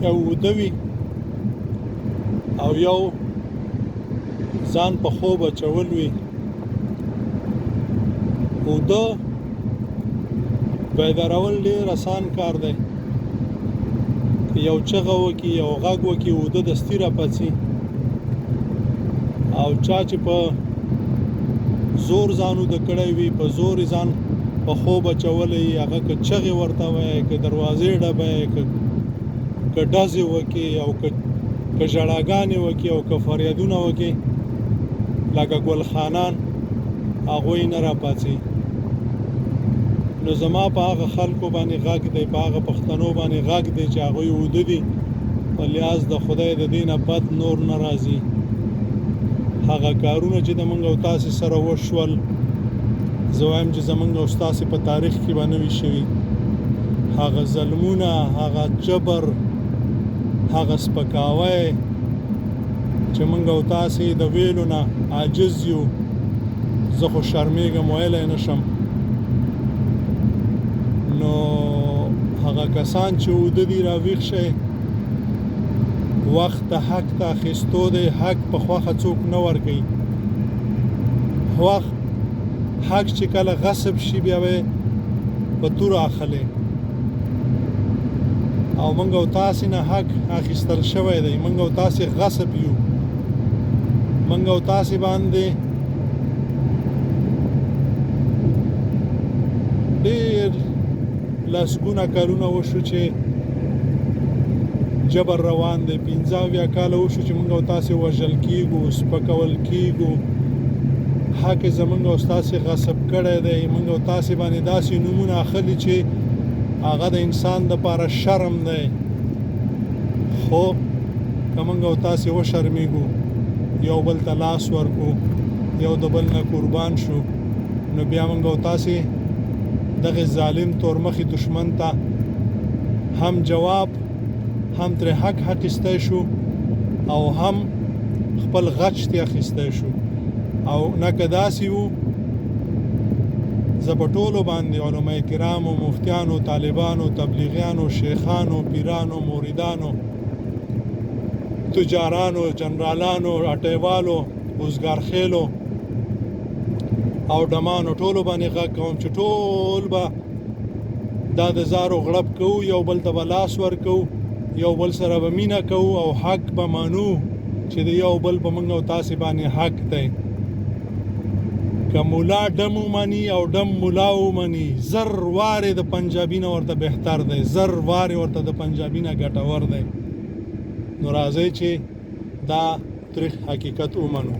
یو اوده وي او یو ځان په خوب اچول وي. اوده بیدارول ډېر اسان کار دی. که یو چغه وکړي، یو غږ وکړي، اوده دستي راپاڅي. او چا چې په زور ځان اوده کړی وي، په زور یې ځان په خوب اچولی، هغه که چغې ورته وایي، که دروازې ډبوي، که ډزې وکړي، او که ژړاګانې وکړي، او که فریادونه وکړي، لکه ګل خانان، هغوی نه راپاڅي. نو زما په هغه خلکو باندې غږ دی، په هغه پښتنو باندې غږ دی چې هغوی اوده دي، په لحاظ د خدای د دې نه بد نور نه راځي. هغه کارونه چې د موږ او تاسې سره وشول، زه وایم چې زموږ او ستاسې په تاریخ کې به نه وي شوي. هغه ظلمونه، هغه جبر، هغه سپکاوی چې موږ او تاسې د ویلو نه عاجز یو، زه خو شرمېږم ویلی نه شم. نو هغه کسان چې اوده دي، راویښ شئ. وخت د حق ته اخیستو دی. حق په خوښه څوک نه ورکوي. حق چې کله غصب شي، بیا به په توره اخلي. او موږ او تاسې نه حق اخیستل شوی دی. موږ او تاسې غصب یو. موږ او تاسې باندې ډېر لسګونه کلونه وشو چې جبر روان دی. 15 کاله وشو چې موږ او تاسې وژل کېږو، سپکول کېږو. حق یې زموږ او ستاسې غصب کړی دی. موږ او تاسې باندې داسې نومونه اخلي چې هغه د انسان دپاره شرم دی. خو که موږ او تاسې وشرمېږو، یو بل ته لاس ورکو، یو د بل نه قربان شو، نو بیا موږ او تاسې دغه ظالم تورمخي دشمن ته هم جواب، هم ترې حق اخیستی شو، او هم خپل غچ ترې اخیستی شو. او نه که داسې وو، زه په ټولو باندې علماء کرامو، مفتیانو، طالبانو، تبلیغیانو، شیخانو، پیرانو، موریدانو، تجارانو، جنرالانو، اټیوالو، اوزګارخیلو او ډمانو، ټولو باندې غږ کوم چې ټول به دا د زارو غړپ کوو، یو بل ته به لاس ورکوو، یو بل سره به مینه کوو، او حق به منو چې د یو بل په موږ او تاسې باندې حق دی. که مولا ډم ومني او ډم مولا ومني، زر وارې د پنجابي نه ورته بهتر دی، زر وارې ورته د پنجابي نه ګټور دی. نو راځئ چې دا تریخ حقیقت ومنو.